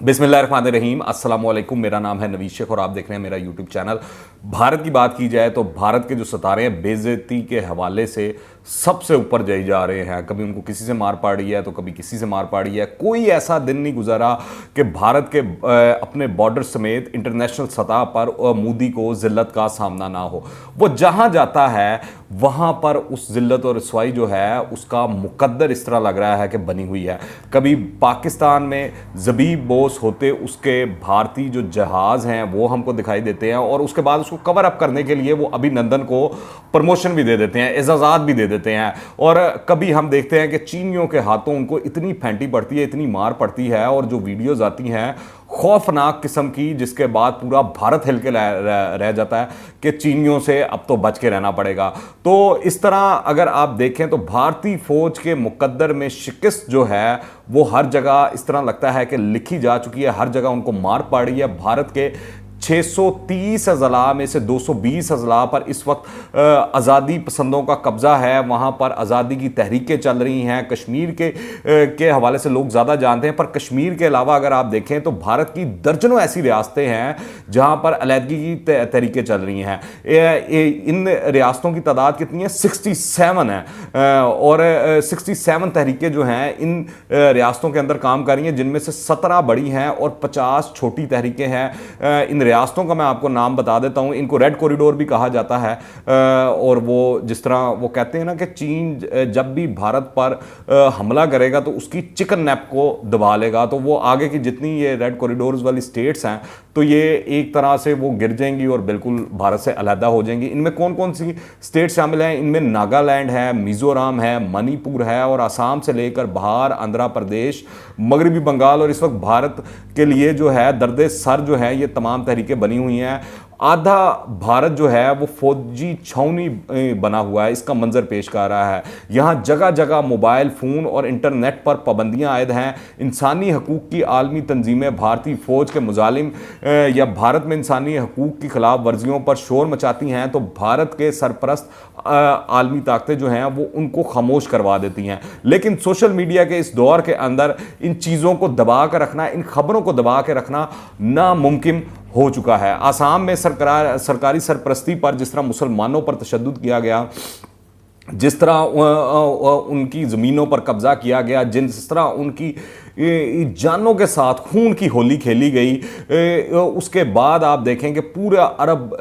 बिस्मिल्लाहिर्रहमानिर्रहीम, अस्सलाम वालेकुम। मेरा नाम है नवीद शेख और आप देख रहे हैं मेरा यूट्यूब चैनल। भारत की बात की जाए तो भारत के जो सितारे हैं बेइज्जती के हवाले से सबसे ऊपर जाए जा रहे हैं। कभी उनको किसी से मार पड़ी है तो कभी किसी से मार पड़ी है। कोई ऐसा दिन नहीं गुजरा कि भारत के अपने बॉर्डर समेत इंटरनेशनल सतह पर मोदी को जिल्लत का सामना ना हो। वो जहाँ जाता है वहाँ पर उस जिल्लत और रसवाई जो है उसका मुकद्दर इस तरह लग रहा है कि बनी हुई है। कभी पाकिस्तान में ज़बीब बोस होते उसके भारतीय जो जहाज़ हैं वो हमको दिखाई देते हैं और उसके बाद उसको कवर अप करने के लिए वो अभिनंदन को प्रमोशन भी दे देते हैं, एजाज़ात भी दे देते हैं। और कभी हम देखते हैं कि चीनियों के हाथों उनको इतनी फेंटी पड़ती है, इतनी मार पड़ती है और जो वीडियोज़ आती हैं खौफनाक किस्म की, जिसके बाद पूरा भारत हिल के रह जाता है कि चीनियों से अब तो बच के रहना पड़ेगा। तो इस तरह अगर आप देखें तो भारतीय फौज के मुकद्दर में शिकस्त जो है वो हर जगह इस तरह लगता है कि लिखी जा चुकी है। हर जगह उनको मार पड़ी है। भारत के 630 अजला में से 220 अजला पर इस वक्त आज़ादी पसंदों का कब्ज़ा है। वहाँ पर आज़ादी की तहरीकें चल रही हैं। कश्मीर के हवाले से लोग ज़्यादा जानते हैं, पर कश्मीर के अलावा अगर आप देखें तो भारत की दर्जनों ऐसी रियासतें हैं जहाँ पर अलहदगी की तहरीकें चल रही हैं। इन रियासतों की तादाद कितनी है? 67 है और 67 तहरीकें जो हैं इन रियासतों के अंदर काम कर रही हैं, जिनमें से 17 बड़ी हैं और 50 छोटी तहरीकें हैं। इन रियासतों का मैं आपको नाम बता देता हूं। इनको रेड कॉरिडोर भी कहा जाता है और वो जिस तरह वो कहते हैं ना कि चीन जब भी भारत पर हमला करेगा तो उसकी चिकन नेप को दबा लेगा, तो वो आगे की जितनी ये रेड कॉरिडोर्स वाली स्टेट्स हैं तो ये एक तरह से वो गिर जाएंगी और बिल्कुल भारत से अलहदा हो जाएंगी। इनमें कौन कौन सी स्टेट शामिल हैं? इनमें नागालैंड है, मिजोरम है, मणिपुर है और असम से लेकर बिहार, आंध्र प्रदेश, मगरबी बंगाल और इस वक्त भारत के लिए जो है दर्द सर जो है ये तमाम तहरीकें बनी हुई हैं। आधा भारत जो है वो फौजी छावनी बना हुआ है, इसका मंजर पेश कर रहा है। यहाँ जगह जगह मोबाइल फ़ोन और इंटरनेट पर पाबंदियाँ आयद हैं। इंसानी हकूक़ की आलमी तंजीमें भारतीय फ़ौज के मुजालिम या भारत में इंसानी हकूक़ की खिलाफ वर्जियों पर शोर मचाती हैं तो भारत के सरपरस्त आलमी ताकतें जो हैं वो उनको खामोश करवा देती हैं। लेकिन सोशल मीडिया के इस दौर के अंदर इन चीज़ों को दबा कर रखना, इन खबरों को दबा के रखना नामुमकिन हो चुका है। आसाम में सरकारी सरपरस्ती पर जिस तरह मुसलमानों पर तशद्दुद किया गया, जिस तरह उनकी ज़मीनों पर कब्ज़ा किया गया, जिस तरह उनकी जानों के साथ खून की होली खेली गई, उसके बाद आप देखें कि पूरा अरब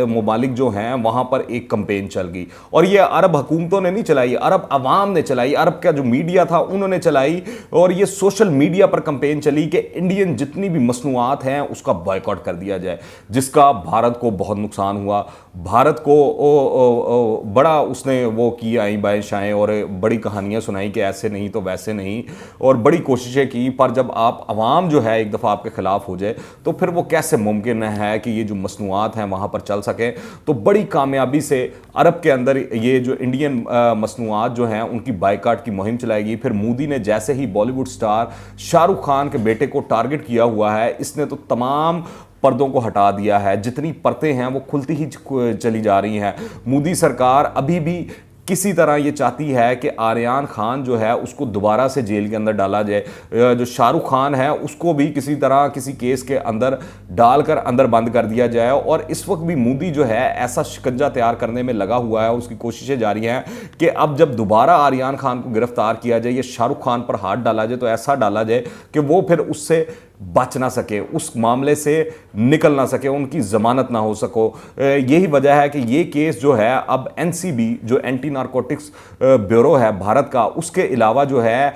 ममालिक जो हैं वहाँ पर एक कैंपेन चल गई और ये अरब हुकूमतों ने नहीं चलाई, अरब अवाम ने चलाई, अरब का जो मीडिया था उन्होंने चलाई और ये सोशल मीडिया पर कैंपेन चली कि इंडियन जितनी भी मसनूआत हैं उसका बॉयकॉट कर दिया जाए, जिसका भारत को बहुत नुकसान हुआ। भारत को बड़ा उसने वो की आई बाएं और बड़ी कहानियाँ सुनाई कि ऐसे नहीं तो वैसे नहीं और बड़ी कोशिशें की, पर जब आप अवाम जो है एक दफ़ा आपके ख़िलाफ़ हो जाए तो फिर वो कैसे मुमकिन है कि ये जो मसनूआत हैं वहाँ पर चल सके। तो बड़ी कामयाबी से अरब के अंदर ये जो इंडियन मसनूआत जो हैं उनकी बाइकाट की मुहिम चलाएगी। फिर मोदी ने जैसे ही बॉलीवुड स्टार शाहरुख खान के बेटे को टारगेट किया हुआ है, इसने तो तमाम पर्दों को हटा दिया है। जितनी परतें हैं वो खुलती ही चली जा रही हैं। मोदी सरकार अभी भी किसी तरह ये चाहती है कि आर्यन खान जो है उसको दोबारा से जेल के अंदर डाला जाए, जो शाहरुख खान है उसको भी किसी तरह किसी केस के अंदर डालकर अंदर बंद कर दिया जाए। और इस वक्त भी मोदी जो है ऐसा शिकंजा तैयार करने में लगा हुआ है, उसकी कोशिशें जारी हैं कि अब जब दोबारा आर्यन खान को गिरफ्तार किया जाए या शाहरुख खान पर हाथ डाला जाए तो ऐसा डाला जाए कि वो फिर उससे बच ना सके, उस मामले से निकल ना सके, उनकी ज़मानत ना हो सको। यही वजह है कि ये केस जो है अब एनसीबी जो एंटी नारकोटिक्स ब्यूरो है भारत का, उसके अलावा जो है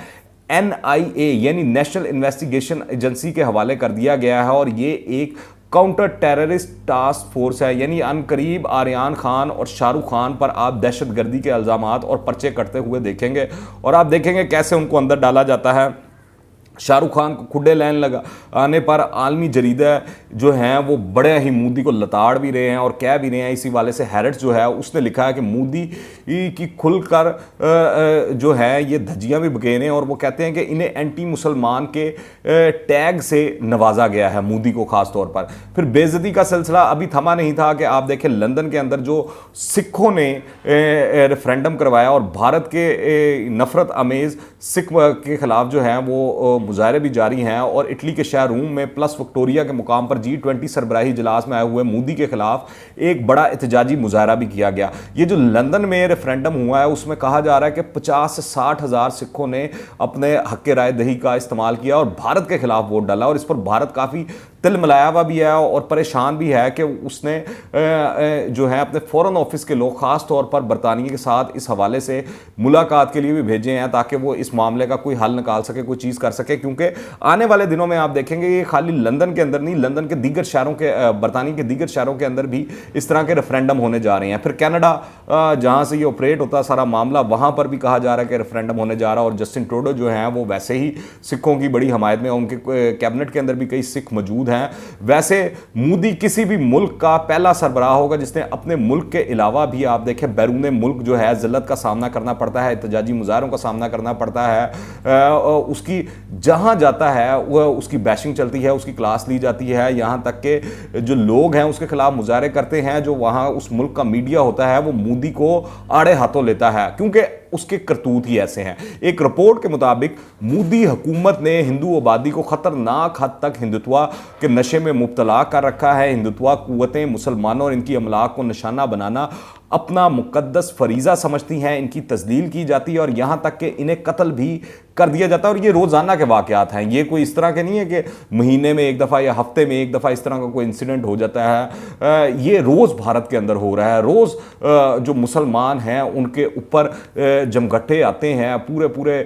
एनआईए यानी नेशनल इन्वेस्टिगेशन एजेंसी के हवाले कर दिया गया है और ये एक काउंटर टेररिस्ट टास्क फोर्स है। यानी अनकरीब आर्यन खान और शाहरुख खान पर आप दहशतगर्दी के इल्ज़ामात और पर्चे कटते हुए देखेंगे और आप देखेंगे कैसे उनको अंदर डाला जाता है। शाहरुख खान को खुडे लाइन लगा आने पर आलमी जरीदा जो हैं वो बड़े ही मोदी को लताड़ भी रहे हैं और कह भी रहे हैं। इसी वाले से हैरिट्स जो है उसने लिखा है कि मोदी की खुलकर जो है ये धज्जियां भी बकेर हैं और वो कहते हैं कि इन्हें एंटी मुसलमान के टैग से नवाजा गया है, मोदी को खास तौर पर। फिर बेइज्जती का सिलसिला अभी थमा नहीं था कि आप देखें लंदन के अंदर जो सिखों ने रेफरेंडम करवाया और भारत के नफरत अमेज सिख के खिलाफ जो है वो मुजाहरे भी जारी हैं और इटली के शहर रोम में प्लस विक्टोरिया के मुकाम पर G20 सरबराही इजलास में आए हुए मोदी के खिलाफ एक बड़ा एहतजाजी मुजाहरा भी किया गया। ये जो लंदन में रेफरेंडम हुआ है उसमें कहा जा रहा है कि 50 से 60 हज़ार सिखों ने अपने हक राय दही का इस्तेमाल किया और भारत के खिलाफ वोट डाला, और इस पर भारत काफ़ी तिलमिलाया हुआ भी है और परेशान भी है कि उसने जो है अपने फॉरेन ऑफिस के लोग खास तौर पर बरतानिया के साथ इस हवाले से मुलाकात के लिए भी भेजे हैं ताकि वो इस मामले का कोई हल निकाल सके, कोई चीज़ कर सके। क्योंकि आने वाले दिनों में आप देखेंगे ये खाली लंदन के अंदर नहीं, लंदन के दीगर शहरों के, बरतानिया के दीगर शहरों के अंदर भी इस तरह के रेफरेंडम होने जा रहे हैं। फिर कनाडा जहाँ से ये ऑपरेट होता है सारा मामला, वहाँ पर भी कहा जा रहा है कि रेफरेंडम होने जा रहा है और जस्टिन ट्रूडो जो हैं वो वैसे ही सिखों की बड़ी हमायत में, उनके कैबिनेट के अंदर भी कई सिख मौजूद हैं। वैसे मोदी किसी भी मुल्क का पहला सरबराह होगा जिसने अपने मुल्क के अलावा भी आप देखें बैरून मुल्क जो है जिल्लत का सामना करना पड़ता है, एहतजाजी मुजाहरों का सामना करना पड़ता है, उसकी जहां जाता है वह उसकी बैशिंग चलती है, उसकी क्लास ली जाती है, यहां तक के जो लोग हैं उसके खिलाफ मुजाहरे करते हैं, जो वहां उस मुल्क का मीडिया होता है वो मोदी को आड़े हाथों लेता है क्योंकि उसके करतूत ही ऐसे हैं। एक रिपोर्ट के मुताबिक मोदी हुकूमत ने हिंदू आबादी को खतरनाक हद तक हिंदुत्व के नशे में मुब्तला कर रखा है। हिंदुत्व कुव्वतें मुसलमानों और इनकी अमलाक को निशाना बनाना अपना मुकद्दस फरीज़ा समझती हैं, इनकी तस्लील की जाती है और यहाँ तक कि इन्हें कत्ल भी कर दिया जाता है। और ये रोज़ाना के वाक़यात हैं, ये कोई इस तरह के नहीं है कि महीने में एक दफ़ा या हफ्ते में एक दफ़ा इस तरह का कोई इंसिडेंट हो जाता है। ये रोज़ भारत के अंदर हो रहा है। रोज़ जो मुसलमान हैं उनके ऊपर जमघटे आते हैं, पूरे पूरे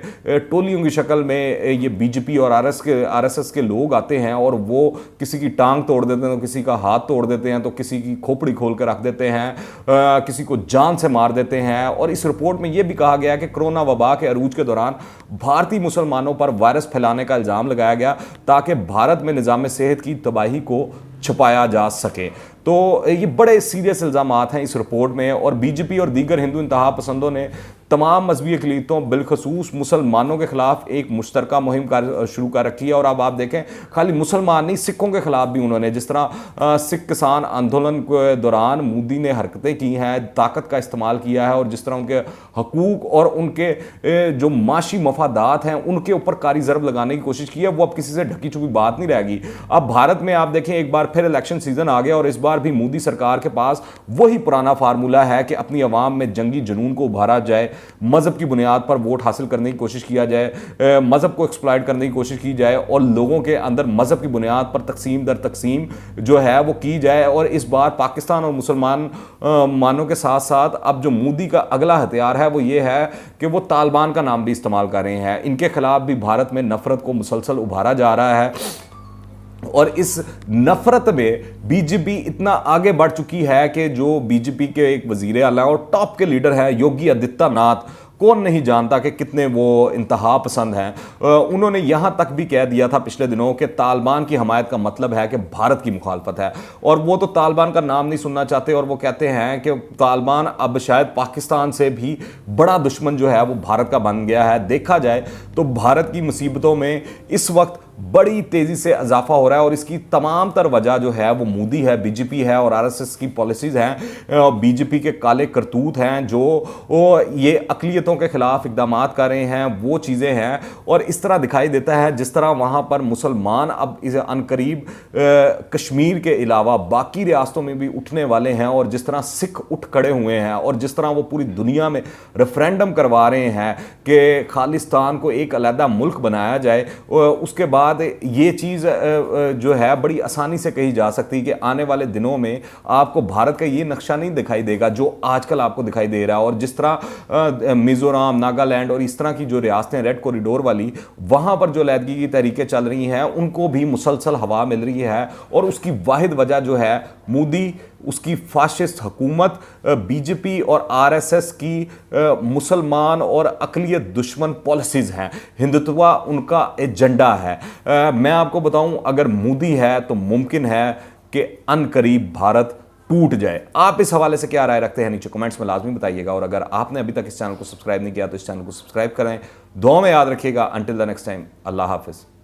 टोलियों की शक्ल में ये बीजेपी और आरएसएस के लोग आते हैं और वो किसी की टांग तोड़ देते हैं, तो किसी का हाथ तोड़ देते हैं, तो किसी की खोपड़ी खोल कर रख देते हैं, किसी को जान से मार देते हैं। और इस रिपोर्ट में यह भी कहा गया कि कोरोना वबा के अरूज के दौरान भारतीय मुसलमानों पर वायरस फैलाने का इल्जाम लगाया गया ताकि भारत में निजाम सेहत की तबाही को छुपाया जा सके। तो ये बड़े सीरियस इल्जामात हैं इस रिपोर्ट में और बीजेपी और दीगर हिंदू इंतहा पसंदों ने तमाम मजहबी अक़लीतों बिलखसूस मुसलमानों के खिलाफ एक मुश्तरका मुहिम शुरू कर रखी है। और अब आप देखें खाली मुसलमान नहीं, सिखों के खिलाफ भी उन्होंने, जिस तरह सिख किसान आंदोलन के दौरान मोदी ने हरकतें की हैं, ताकत का इस्तेमाल किया है और जिस तरह उनके हकूक़ और उनके जो माशी मफादात हैं उनके ऊपर कारी ज़रब लगाने की कोशिश की है, वो अब किसी से ढकी छुपी बात नहीं रहेगी। अब भारत में आप देखें एक बार फिर इलेक्शन सीजन आ गया और इस बार भी मोदी सरकार के पास वही पुराना फार्मूला है कि अपनी आवाम में जंगी जुनून को उभारा जाए, मजहब की बुनियाद पर वोट हासिल करने की कोशिश किया जाए, मजहब को एक्सप्लॉइट करने की कोशिश की जाए और लोगों के अंदर मजहब की बुनियाद पर तकसीम दर तकसीम जो है वो की जाए। और इस बार पाकिस्तान और मुसलमान मानों के साथ साथ अब जो मोदी का अगला हथियार है वो ये है कि वो तालिबान का नाम भी इस्तेमाल कर रहे हैं। इनके खिलाफ भी भारत में नफरत को मुसलसल उभारा जा रहा है और इस नफरत में बीजेपी इतना आगे बढ़ चुकी है कि जो बीजेपी के एक वजीर आला और टॉप के लीडर है योगी आदित्यनाथ, कौन नहीं जानता कि कितने वो इंतहा पसंद हैं। उन्होंने यहाँ तक भी कह दिया था पिछले दिनों कि तालिबान की हमायत का मतलब है कि भारत की मुखालफत है और वो तो तालिबान का नाम नहीं सुनना चाहते और वो कहते हैं कि तालिबान अब शायद पाकिस्तान से भी बड़ा दुश्मन जो है वो भारत का बन गया है। देखा जाए तो भारत की मुसीबतों में इस वक्त बड़ी तेजी से इजाफा हो रहा है और इसकी तमाम तर वजह जो है वो मोदी है, बीजेपी है और आरएसएस की पॉलिसीज हैं, बीजेपी के काले करतूत हैं जो ये अक़लियतों के खिलाफ इकदाम कर रहे हैं, वो चीज़ें हैं। और इस तरह दिखाई देता है जिस तरह वहाँ पर मुसलमान अब इस अनकरीब कश्मीर के अलावा बाकी रियासतों में भी उठने वाले हैं और जिस तरह सिख उठ खड़े हुए हैं और जिस तरह वो पूरी दुनिया में रेफरेंडम करवा रहे हैं कि खालिस्तान को एक अलग मुल्क बनाया जाए, उसके बाद ये चीज़ जो है बड़ी आसानी से कही जा सकती है कि आने वाले दिनों में आपको भारत का ये नक्शा नहीं दिखाई देगा जो आजकल आपको दिखाई दे रहा है। और जिस तरह मिजोरम, नागालैंड और इस तरह की जो रियासतें रेड कॉरिडोर वाली, वहाँ पर जो लैदगी की तहरीकें चल रही हैं उनको भी मुसलसल हवा मिल रही है और उसकी वाहिद वजह जो है मोदी, उसकी फाशिस्ट हुकूमत, बीजेपी और आरएसएस की मुसलमान और अक़लियत दुश्मन पॉलिसीज़ हैं, हिंदुत्व उनका एजेंडा है। मैं आपको बताऊं अगर मोदी है तो मुमकिन है कि अनकरीब भारत टूट जाए। आप इस हवाले से क्या राय रखते हैं नीचे कमेंट्स में लाजमी बताइएगा और अगर आपने अभी तक इस चैनल को सब्सक्राइब नहीं किया तो इस चैनल को सब्सक्राइब करें। दुआ में याद रखिएगा। अंटिल द नेक्स्ट टाइम, अल्लाह हाफिज़।